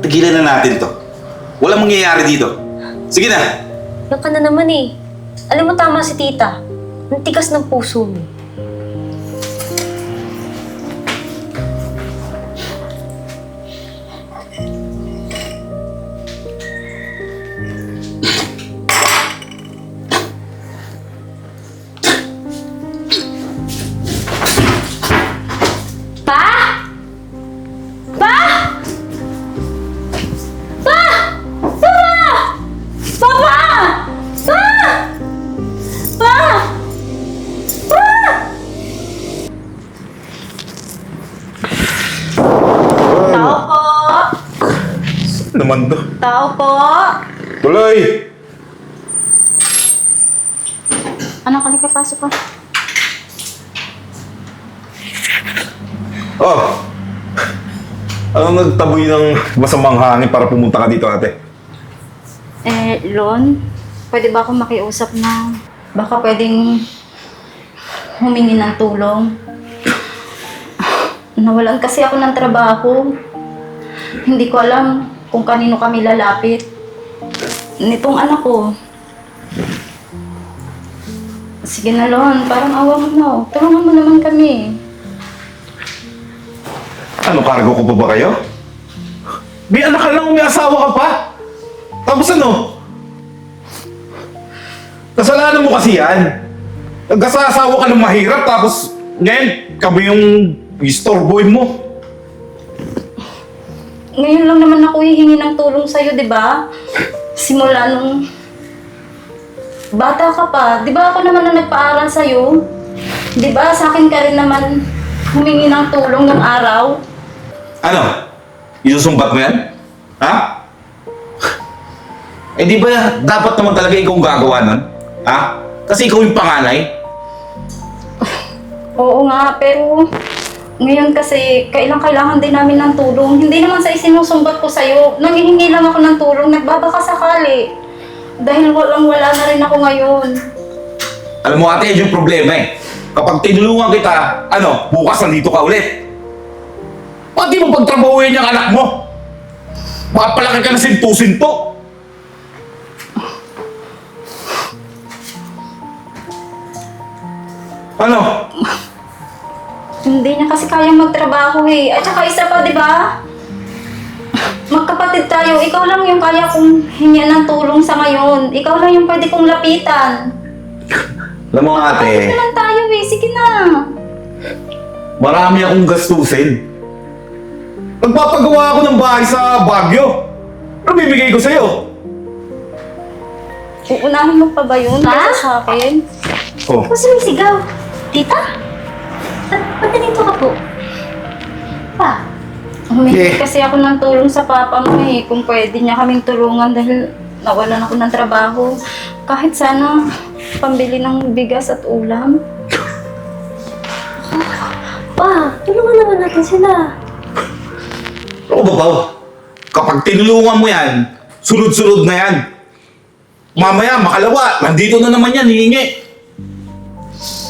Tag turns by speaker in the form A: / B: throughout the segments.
A: tigilan na natin to. Walang mangyayari dito. Sige na.
B: Yan ka na naman eh. Alam mo tama si tita. Ang tigas ng puso mo.
A: Naman to.
C: Tao po!
A: Tuloy!
C: Anak, halika, pasok ka.
A: Oh! Anong nagtaboy ng masamang hangin para pumunta ka dito, ate?
C: Lon, pwede ba akong makiusap na baka pwedeng humingi ng tulong? Nawalan kasi ako ng trabaho. Hindi ko alam kung kanino kami lalapit. Nitong anak ko. Sige na, Lon. Parang awa mo na. Tulungan mo naman kami.
A: Ano, kargo ko pa ba kayo? May anak ka lang, may asawa ka pa. Tapos ano? Kasalanan mo kasi yan. Nagkasasawa ka ng mahirap, tapos ngayon, kami yung istorboy mo.
C: Ngayon lang naman ako hihingi ng tulong sa'yo, di ba? Simula nung bata ka pa. Di ba ako naman na nagpaaral sa'yo? Di ba sa akin ka rin naman humingi ng tulong ng araw?
A: Ano? Isusumbat mo yan? Ha? Eh di ba dapat naman talaga ikaw gagawa nun? Ha? Kasi ikaw yung panganay.
C: Oo nga, pero ngayon kasi kailangan din namin ng tulong. Hindi naman sa isinusumbat ko sa'yo. Nanghihingi lang ako ng tulong, nagbabaka sakali. Dahil wala na rin ako ngayon.
A: Alam mo ate, yun yung problema eh. Kapag tinulungan kita, bukas nandito ka ulit. Pati mo pagtrabahuin yung anak mo. Makapalaki ka na sinto-sinto. Ano?
C: Hindi niya kasi kayang magtrabaho eh. At saka isa pa, di ba? Magkapatid tayo. Ikaw lang yung kaya kong hingyan ng tulong sa ngayon. Ikaw lang yung pwede kong lapitan.
A: Alam mo ate,
C: Magkapatid naman tayo eh. Sige na.
A: marami akong gastusin. Nagpapagawa ako ng bahay sa Baguio. Ano bibigay ko sa'yo?
C: Uunahin mo pa ba yun?
B: Pa?
C: Kaysa sa akin?
A: Oh,
B: Kasi may sigaw. Tita? Ba't nandito ka po? Pa?
C: Humingi kasi ako ng tulong sa papa mo eh. Kung pwede niya kaming tulungan dahil nawalan ako ng trabaho. Kahit sana pambili ng bigas at ulam.
B: Pa, tulungan naman natin sila.
A: ano ba ba? Kapag tinulungan mo yan, sunod-sunod na yan. Mamaya, makalawa, nandito na naman yan, hihingi.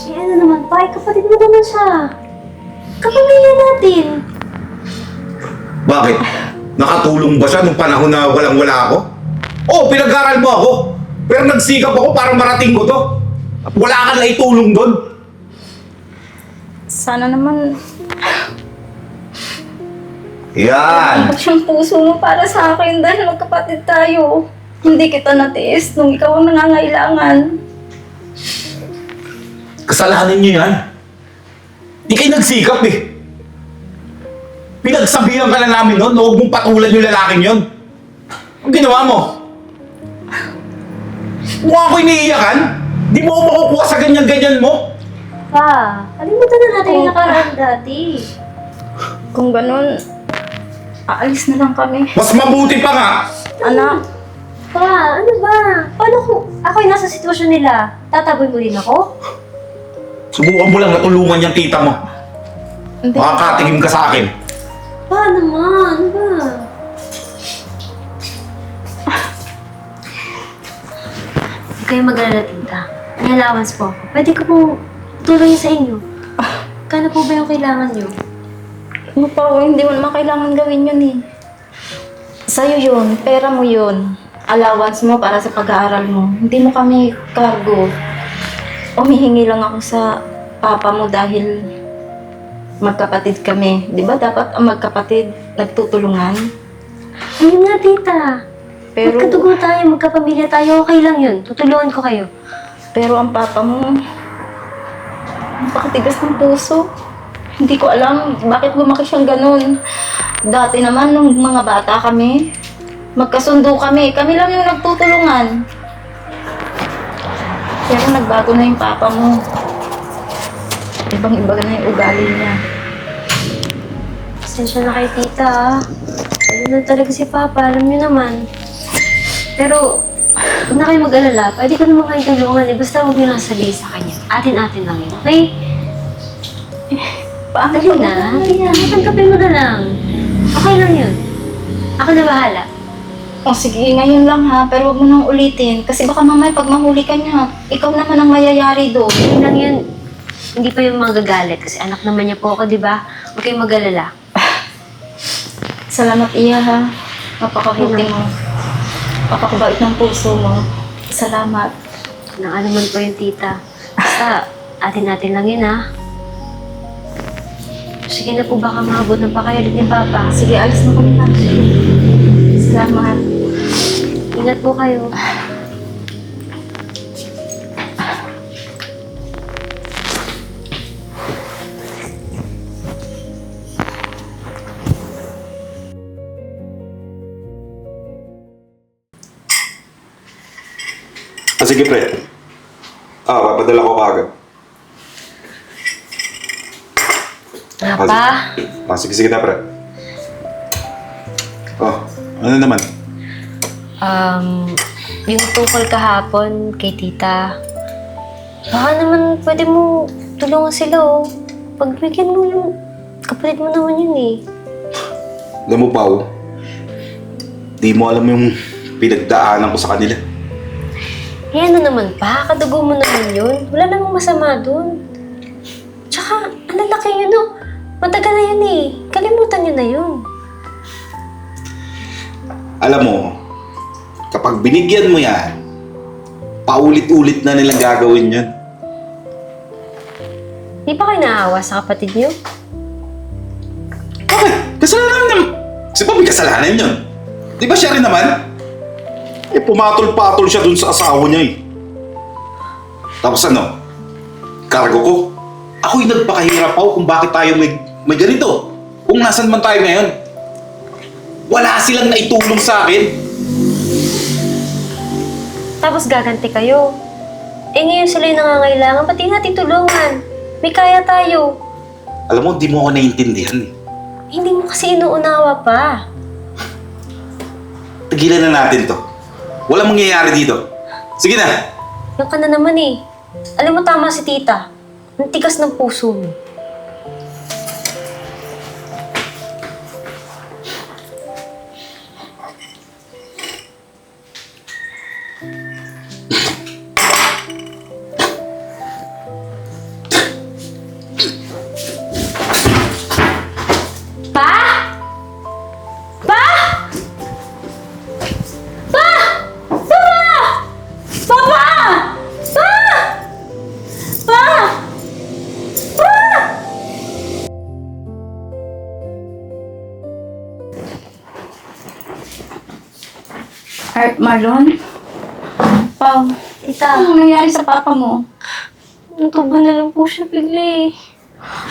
B: Eh ano naman pa, kapatid mo naman siya. Kapamilya natin.
A: Bakit? Nakatulong ba siya nung panahon na walang-wala ako? Oo, pinag-aral mo ako. Pero nagsikap ako para marating ko to. At wala ka na itulong doon.
C: Sana naman
A: Yan.
C: Ang siyang puso mo para sa akin dahil magkapatid tayo. Hindi kita natiis nung ikaw ang nangangailangan.
A: Kasalanan niyo yan. Di kayo nagsikap eh. Pinagsabihan ka na namin noon, huwag mong patulan yung lalaking yon. Ang ginawa mo? Mukha ako iniiyakan? Di mo ako makukuha sa ganyan-ganyan mo?
B: Pa, kalimutan na natin yung nakaraan dati.
C: Kung ganun, aalis na lang kami.
A: Mas mabuti pa nga.
C: Anak,
B: Pa, ano ba? Paano kung ako yung nasa sitwasyon nila? Tataboy mo din ako?
A: Subukan mo lang na tulungan yung tita mo.
C: hindi.
A: Makakatigim ka sa akin.
B: Pa naman, ano ba? Huwag kayo mag-alala, tita. May allowance po ako. Pwede ko pong tulongin sa inyo. Kano po ba yung kailangan nyo?
C: Ano pa, hindi mo naman kailangan gawin yun eh. Sa'yo yun, pera mo yun. Allowance mo para sa pag-aaral mo. Hindi mo kami cargo. Umihingi lang ako sa papa mo dahil magkapatid kami. Di ba dapat ang magkapatid nagtutulungan?
B: Ayun nga, tita.
C: Pero,
B: Magkatugo tayo, magkapamilya tayo, okay lang yun. Tutulungan ko kayo.
C: pero ang papa mo, napakatigas ng puso. Hindi ko alam bakit lumaki siyang ganun. Dati naman, nung mga bata kami, magkasundo kami. Kami lang yung nagtutulungan. Pero nagbago na yung papa mo. Ibang-iba na yung ugali niya.
B: Pasensya na kay tita, ah. Ano na talaga si Papa, alam niyo naman. Pero, huwag na kayo mag-alala. Pwede ko naman kayo tulungan eh. Basta huwag niyo lang sabihin sa kanya. Atin-atin lang yun, okay?
C: Paano
B: Dali na. Tanggapin mo na lang. Okay lang yun. Ako na bahala.
C: O sige, ngayon lang ha, pero huwag mo nang ulitin. Kasi baka mamaya pag mahuli ka niya, ikaw naman ang mayayari doon.
B: Yun lang yun. Hindi pa yung magagalit kasi anak naman niya po ako, di ba? Huwag kayong mag-alala.
C: Salamat iya ha. Napakabuti mo. Napakabait ng puso mo. Salamat.
B: Nang ano man po yung tita. Basta, atin-atin lang yun, ha? Sige na po, baka maabot na pa kayo ulit ni Papa.
C: Sige, alis na kami na. Salamat.
B: Ingat po kayo.
D: Sige, pre. Papadala ko kagad.
B: Pa,
D: Sige na, pre. Ano naman?
B: yung tungkol kahapon kay tita, baka naman pwede mo tulungan sila, oh. Pagbigyan mo yung kapatid mo naman yun, eh.
D: Alam mo, Pao, di mo alam yung pinagdaanan ko sa kanila.
B: Eh, ano naman pa? Kadugo mo naman yun. Wala namang masama dun. Tsaka, ang lalaki yun, oh. Matagal na yun, eh. Kalimutan nyo na yun.
D: Alam mo, kapag binigyan mo yan, paulit-ulit na nilang gagawin yun.
B: Di ba kayo naawa sa kapatid nyo?
D: Bakit? Kasalanan niya. Si Papi kasalanan yun. Di ba siya rin naman? Pumatol-patol siya dun sa asawa niya eh. Tapos ano? Kargo ko. Ako'y nagpakahirap ako kung bakit tayo may ganito. Kung nasan man tayo ngayon. Wala silang naitulong sa akin.
B: Tapos gaganti kayo. Eh ngayon sila yung nangangailangan, pati natin tulungan. May kaya tayo.
D: Alam mo, di mo ako naiintindihan eh.
B: Hindi mo kasi inuunawa pa.
D: Tigilan na natin to. Walang mangyayari dito. Sige na.
B: Yan ka na naman, eh. Alam mo, tama si tita. Ang tigas ng puso mo. Pa? Pa? Pa? Papa! Papa! Pa! Pa! Pa!
C: Marlon? Pao,
B: Tita,
C: anong nangyari sa papa mo?
B: natuba na lang po siya bigla, eh.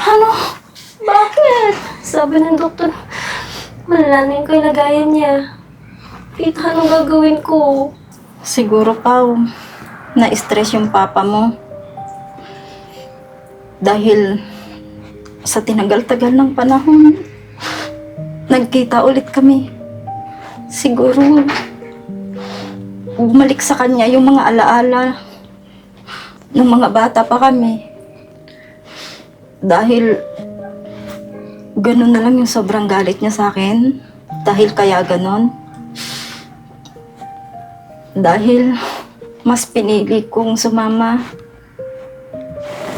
C: Ano? Bakit?
B: Sabi ng doktor, wala na yung kalagayan niya. Tita, anong gagawin ko?
C: Siguro, Pao, na-stress yung papa mo. Dahil sa tinagal-tagal ng panahon, nagkita ulit kami. Siguro, bumalik sa kanya yung mga alaala ng mga bata pa kami. Dahil ganun na lang yung sobrang galit niya sa akin. Dahil kaya ganun. Dahil mas pinili kong sumama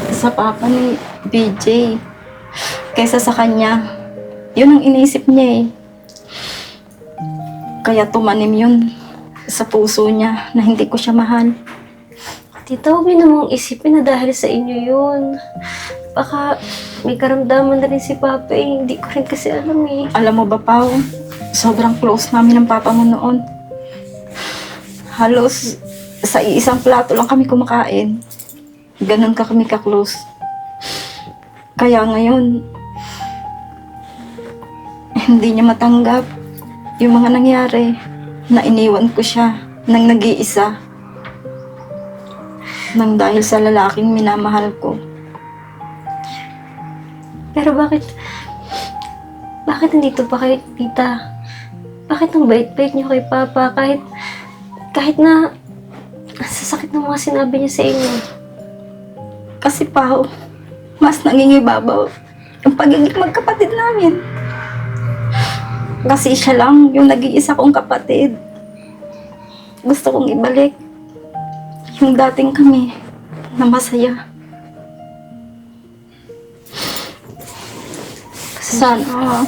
C: sa papa ni BJ kaysa sa kanya. Yun ang iniisip niya eh. Kaya tumanim yun sa puso niya na hindi ko siya mahal.
B: Tita, huwag niyo namang isipin na dahil sa inyo yun. Baka may karamdaman na rin si Papa eh. Hindi ko rin kasi alam eh.
C: Alam mo ba, Pao? Sobrang close namin ng papa mo noon. Halos sa iisang plato lang kami kumakain. Ganon ka kami ka-close. Kaya ngayon, hindi niya matanggap yung mga nangyari na iniwan ko siya nang nag-iisa. Nang dahil sa lalaking minamahal ko.
B: Pero bakit nandito pa kay Tita? Bakit ang bait-bait niyo kay Papa kahit na sasakit ng mga sinabi niya sa inyo?
C: Kasi Pao, mas nangingibabaw yung pagiging magkapatid namin. Kasi siya lang yung nag-iisa kong kapatid. Gusto kong ibalik yung dating kami na masaya. Sana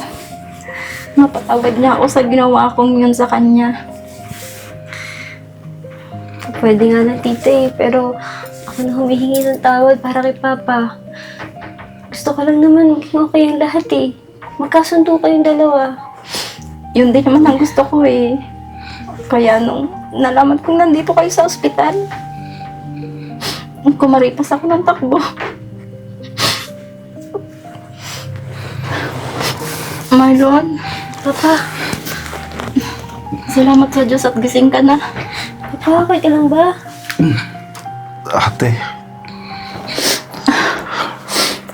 C: mapatawad niya ako sa ginawa kong yun sa kanya.
B: Pwede nga na Tita eh, pero ako na humihingi ng tawad para kay Papa. Gusto ko lang naman maging okay ang lahat eh. Magkasundo kayong dalawa.
C: Yun din naman ang gusto ko eh. Kaya nung nalaman kong nandito kayo sa ospital, kumaripas ako ng takbo. Marlon,
B: Papa,
C: salamat sa Diyos at gising ka na.
B: Papa, okay ka lang ba?
D: Ate,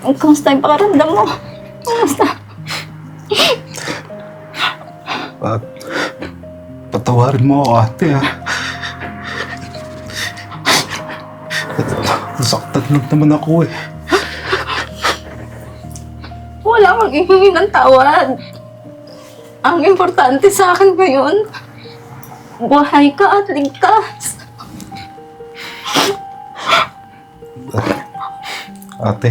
C: Kamusta yung pakaramdam mo? Kamusta?
D: patawarin mo ako, ate, ha. Nasaktan lang naman ako, eh.
C: Wala kang ihingi ng tawad. Ang importante sa akin ngayon, buhay ka at ligtas.
D: Ate,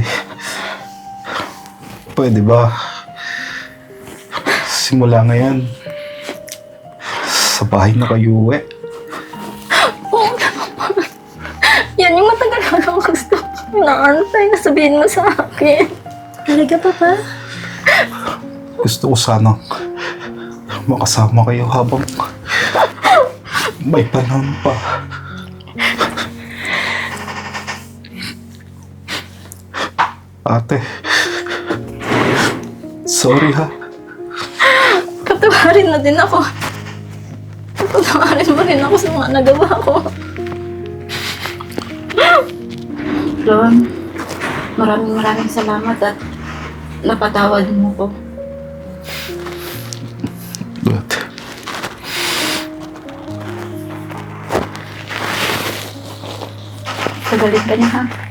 D: pwede ba simula ngayon sa bahay na kayo uwi?
C: Oo naman. Yan yung matagal ko lang gusto. Naantay na sabihin mo sa akin.
B: Talaga, Papa?
D: Gusto ko sanang makasama kayo habang may panahon pa. Ate, sorry ha.
C: Patawarin na din ako. Patawarin mo rin ako sa mga nagawa ko. Lon, maraming salamat at napatawad mo ko.
D: But,
C: Sagalit ka niya ha.